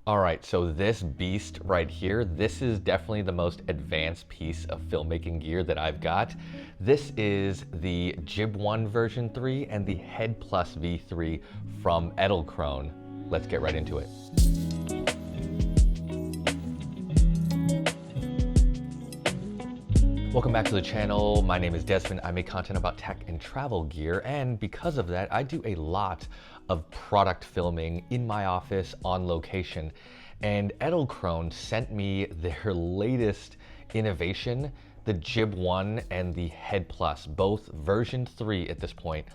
All right, so this beast right here, this is definitely the most advanced piece of filmmaking gear that I've got. This is the Jibone version 3 and the HeadPlus V3 from Edelkrone. Let's get right into it. Welcome back to the channel. My name is Desmond. I make content about tech and travel gear, and because of that, I do a lot of product filming in my office on location. And Edelkrone sent me their latest innovation, the Jibone and the HeadPlus, both version 3 at this point.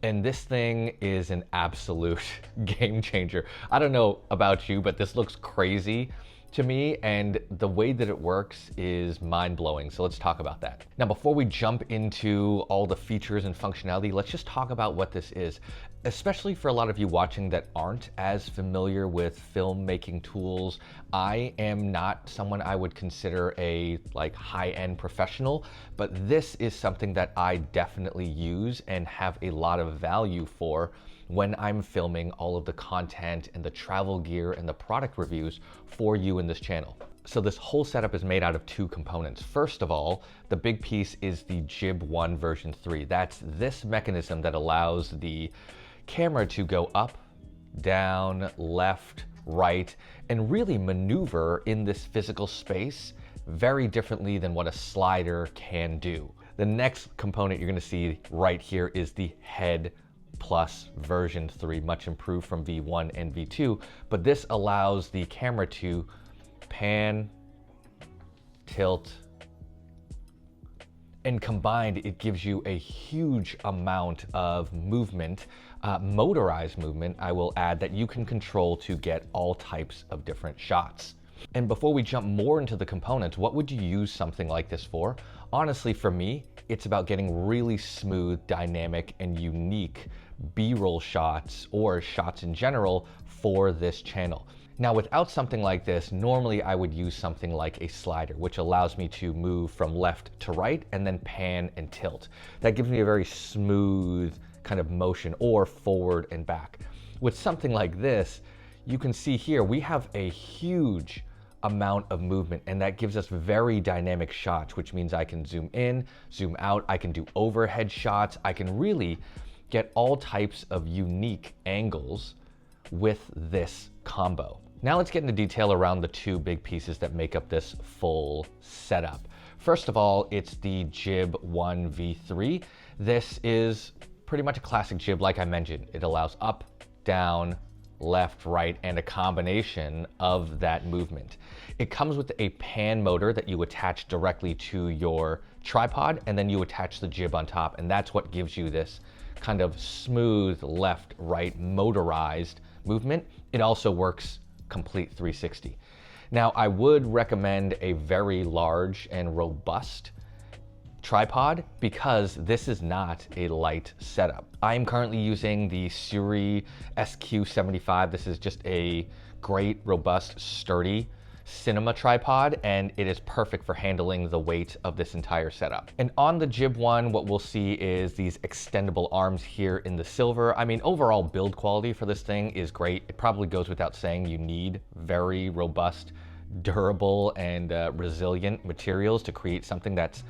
And this thing is an absolute game changer. I don't know about you, but this looks crazy to me, and the way that it works is mind-blowing. So let's talk about that. Now, before we jump into all the features and functionality, let's just talk about what this is, especially for a lot of you watching that aren't as familiar with filmmaking tools. I am not someone I would consider a high-end professional, but this is something that I definitely use and have a lot of value for when I'm filming all of the content and the travel gear and the product reviews for you in this channel. So this whole setup is made out of two components. First of all, the big piece is the Jibone version 3. That's this mechanism that allows the camera to go up, down, left, right, and really maneuver in this physical space very differently than what a slider can do. The next component you're gonna see right here is the HeadPlus version 3, much improved from V1 and V2, but this allows the camera to pan, tilt, and combined, it gives you a huge amount of movement, motorized movement, I will add, that you can control to get all types of different shots. And before we jump more into the components, what would you use something like this for? Honestly, for me, it's about getting really smooth, dynamic, and unique B-roll shots or shots in general for this channel. Now, without something like this, normally I would use something like a slider, which allows me to move from left to right and then pan and tilt. That gives me a very smooth kind of motion, or forward and back. With something like this, you can see here, we have a huge amount of movement, and that gives us very dynamic shots, which means I can zoom in, zoom out, I can do overhead shots, I can really get all types of unique angles with this combo. Now let's get into detail around the two big pieces that make up this full setup. First of all, it's the Jibone V3. This is pretty much a classic jib, like I mentioned. It allows up, down, left, right, and a combination of that movement. It comes with a pan motor that you attach directly to your tripod, and then you attach the jib on top, and that's what gives you this kind of smooth left, right, motorized movement. It also works complete 360. Now, I would recommend a very large and robust tripod because this is not a light setup. I'm currently using the Suri SQ75. This is just a great, robust, sturdy cinema tripod, and it is perfect for handling the weight of this entire setup. And on the Jibone, what we'll see is these extendable arms here in the silver. I mean, overall build quality for this thing is great. It probably goes without saying you need very robust, durable, and resilient materials to create something that's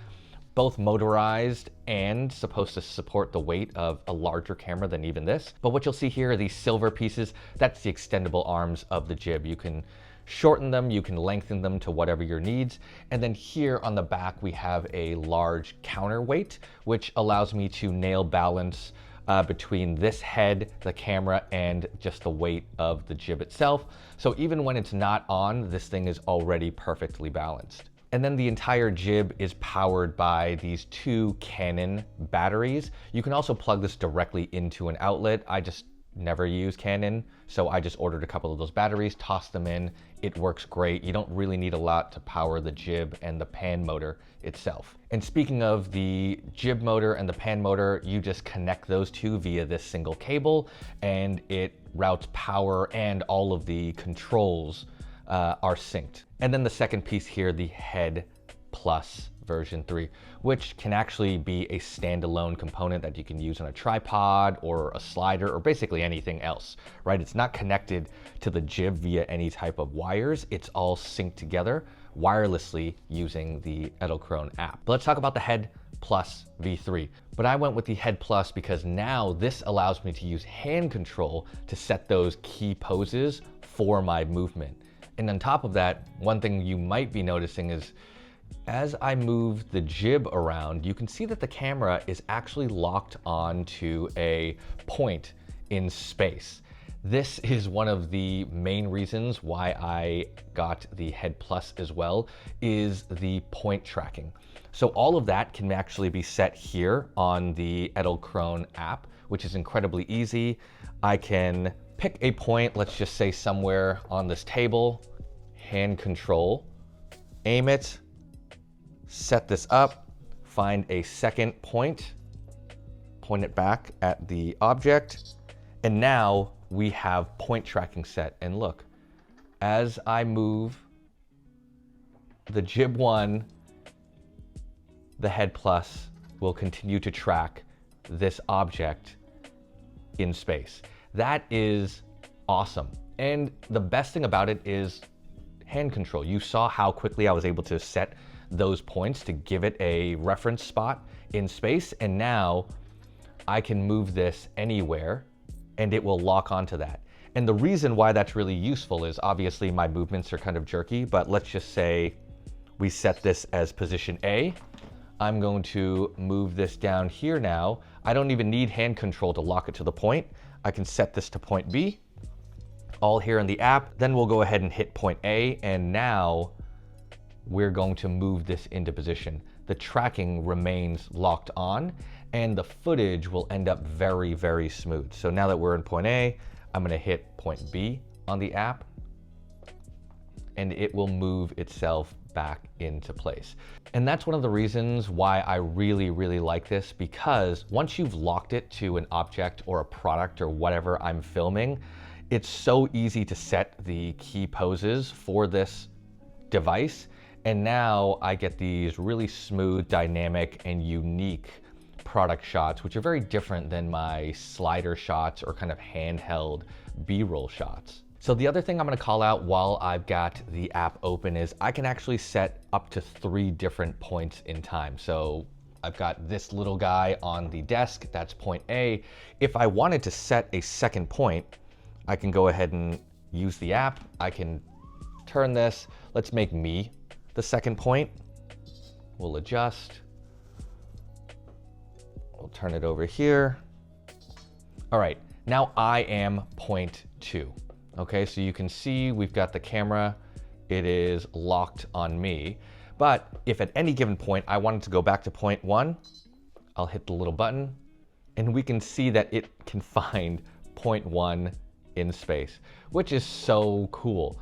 both motorized and supposed to support the weight of a larger camera than even this. But what you'll see here are these silver pieces. That's the extendable arms of the jib. You can shorten them, you can lengthen them to whatever your needs. And then here on the back, we have a large counterweight, which allows me to nail balance between this head, the camera, and just the weight of the jib itself. So even when it's not on, this thing is already perfectly balanced. And then the entire jib is powered by these two Canon batteries. You can also plug this directly into an outlet. I just never use Canon, so I just ordered a couple of those batteries, tossed them in. It works great. You don't really need a lot to power the jib and the pan motor itself. And speaking of the jib motor and the pan motor, you just connect those two via this single cable, and it routes power, and all of the controls are synced. And then the second piece here, the HeadPlus version 3, which can actually be a standalone component that you can use on a tripod or a slider or basically anything else, right? It's not connected to the jib via any type of wires. It's all synced together wirelessly using the Edelkrone app. But let's talk about the HeadPlus V3. But I went with the HeadPlus because now this allows me to use hand control to set those key poses for my movement. And on top of that, one thing you might be noticing is as I move the jib around, you can see that the camera is actually locked onto a point in space. This is one of the main reasons why I got the HeadPlus as well, is the point tracking. So all of that can actually be set here on the Edelkrone app, which is incredibly easy. I can pick a point, let's just say somewhere on this table, hand control, aim it, set this up, find a second point, point it back at the object, and now we have point tracking set. And look, as I move the jib 1, the HeadPlus will continue to track this object in space. That is awesome. And the best thing about it is hand control. You saw how quickly I was able to set those points to give it a reference spot in space. And now I can move this anywhere and it will lock onto that. And the reason why that's really useful is obviously my movements are kind of jerky, but let's just say we set this as position A. I'm going to move this down here now. I don't even need hand control to lock it to the point. I can set this to point B, all here in the app. Then we'll go ahead and hit point A, and now we're going to move this into position. The tracking remains locked on and the footage will end up very, very smooth. So now that we're in point A, I'm gonna hit point B on the app and it will move itself back into place. And that's one of the reasons why I really, really like this, because once you've locked it to an object or a product or whatever I'm filming, it's so easy to set the key poses for this device. And now I get these really smooth, dynamic, and unique product shots, which are very different than my slider shots or kind of handheld B-roll shots. So the other thing I'm gonna call out while I've got the app open is I can actually set up to 3 different points in time. So I've got this little guy on the desk, that's point A. If I wanted to set a second point, I can go ahead and use the app. I can turn this, let's make me the second point. We'll adjust. We'll turn it over here. All right, now I am point 2. Okay, so you can see we've got the camera. It is locked on me. But if at any given point I wanted to go back to point 1, I'll hit the little button and we can see that it can find point 1 in space, which is so cool.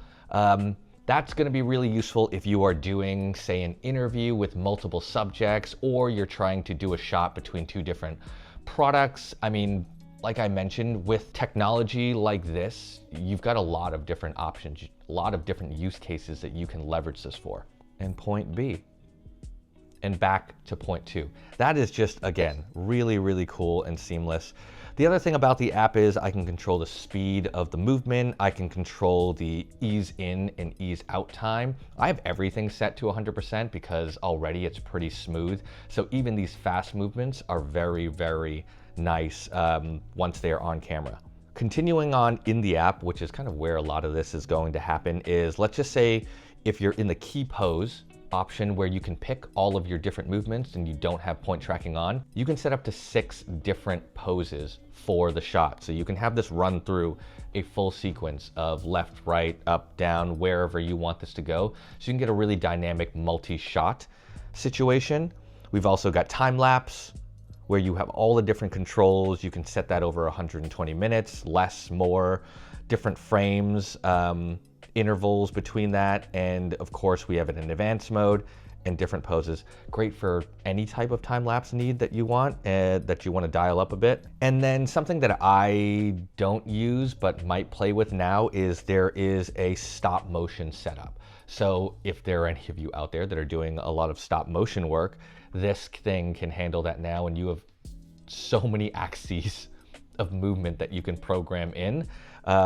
That's gonna be really useful if you are doing, say, an interview with multiple subjects, or you're trying to do a shot between 2 different products. I mean, like I mentioned, with technology like this, you've got a lot of different options, a lot of different use cases that you can leverage this for. And point B, and back to point 2. That is just, again, really, really cool and seamless. The other thing about the app is I can control the speed of the movement. I can control the ease in and ease out time. I have everything set to 100% because already it's pretty smooth. So even these fast movements are very, very nice once they are on camera. Continuing on in the app, which is kind of where a lot of this is going to happen, is let's just say if you're in the key pose option where you can pick all of your different movements and you don't have point tracking on, you can set up to 6 different poses for the shot. So you can have this run through a full sequence of left, right, up, down, wherever you want this to go. So you can get a really dynamic multi-shot situation. We've also got time lapse, where you have all the different controls. You can set that over 120 minutes, less, more, different frames, intervals between that. And of course we have it in advanced mode. in different poses. Great for any type of time-lapse need that you want, that you want to dial up a bit. And then something that I don't use but might play with now is there is a stop motion setup. So if there are any of you out there that are doing a lot of stop motion work, this thing can handle that now, and you have so many axes of movement that you can program in,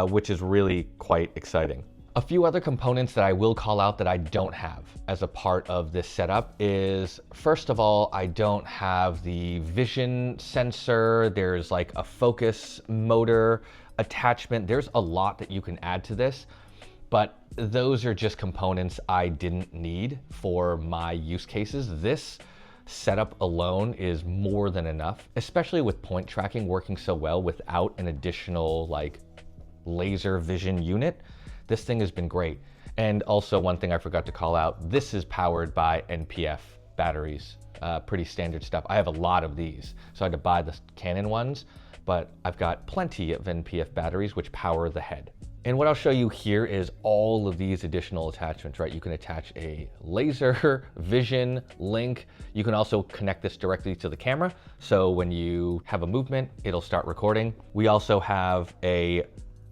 which is really quite exciting. A few other components that I will call out that I don't have as a part of this setup is, first of all, I don't have the vision sensor. There's like a focus motor attachment. There's a lot that you can add to this, but those are just components I didn't need for my use cases. This setup alone is more than enough, especially with point tracking working so well without an additional like laser vision unit. This thing has been great. And also one thing I forgot to call out, this is powered by NPF batteries, pretty standard stuff. I have a lot of these, so I had to buy the Canon ones, but I've got plenty of NPF batteries which power the head. And what I'll show you here is all of these additional attachments, right? You can attach a laser, vision, link. You can also connect this directly to the camera. So when you have a movement, it'll start recording. We also have a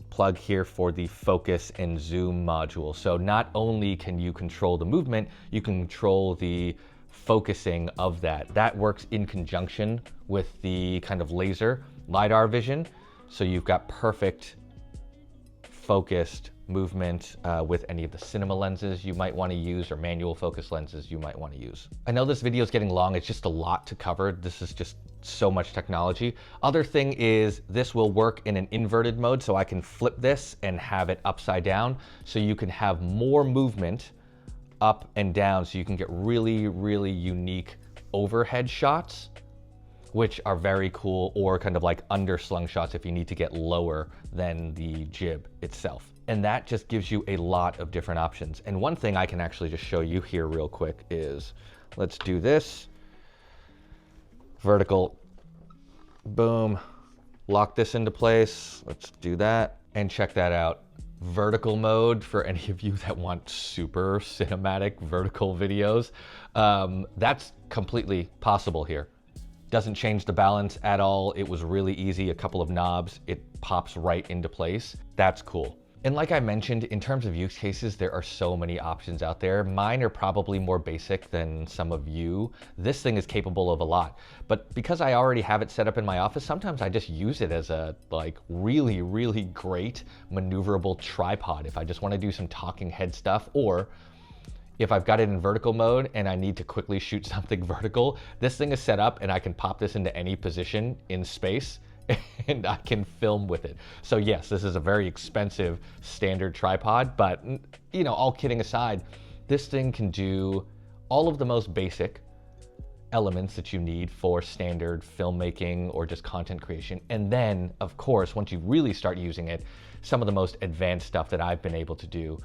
plug here for the focus and zoom module. So not only can you control the movement, you can control the focusing of that. That works in conjunction with the kind of laser LiDAR vision. So you've got perfect focused movement with any of the cinema lenses you might want to use or manual focus lenses you might want to use. I know this video is getting long. It's just a lot to cover. This is just so much technology. Other thing is this will work in an inverted mode, so I can flip this and have it upside down, so you can have more movement up and down, so you can get really, really unique overhead shots, which are very cool, or kind of like underslung shots if you need to get lower than the jib itself. And that just gives you a lot of different options. And one thing I can actually just show you here real quick is, let's do this. Vertical, boom, lock this into place. Let's do that and check that out. Vertical mode for any of you that want super cinematic vertical videos. That's completely possible here. Doesn't change the balance at all. It was really easy, a couple of knobs, it pops right into place. That's cool. And like I mentioned, in terms of use cases, there are so many options out there. Mine are probably more basic than some of you. This thing is capable of a lot, but because I already have it set up in my office, sometimes I just use it as a like really, really great maneuverable tripod if I just want to do some talking head stuff, or if I've got it in vertical mode and I need to quickly shoot something vertical, this thing is set up and I can pop this into any position in space and I can film with it. So yes, this is a very expensive standard tripod, but you know, all kidding aside, this thing can do all of the most basic elements that you need for standard filmmaking or just content creation. And then of course, once you really start using it, some of the most advanced stuff that I've been able to do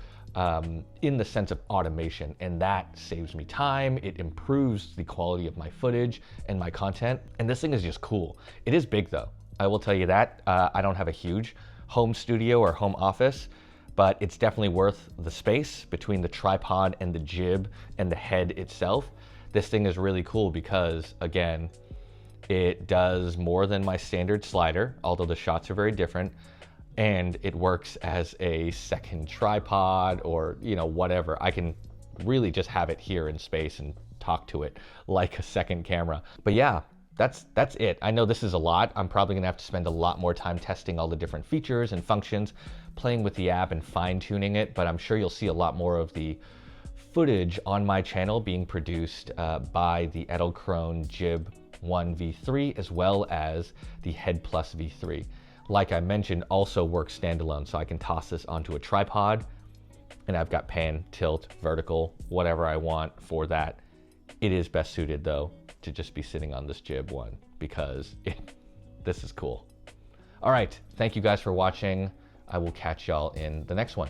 in the sense of automation, and that saves me time. It improves the quality of my footage and my content. And this thing is just cool. It is big though. I will tell you that. I don't have a huge home studio or home office, but it's definitely worth the space between the tripod and the jib and the head itself. This thing is really cool because, again, it does more than my standard slider, although the shots are very different, and it works as a second tripod or, you know, whatever. I can really just have it here in space and talk to it like a second camera. But yeah, that's it. I know this is a lot. I'm probably gonna have to spend a lot more time testing all the different features and functions, playing with the app and fine tuning it, but I'm sure you'll see a lot more of the footage on my channel being produced by the Edelkrone Jib1 V3 as well as the HeadPlus V3. Like I mentioned, also works standalone, so I can toss this onto a tripod and I've got pan, tilt, vertical, whatever I want for that. It is best suited though to just be sitting on this Jib1 because this is cool. All right, thank you guys for watching. I will catch y'all in the next one.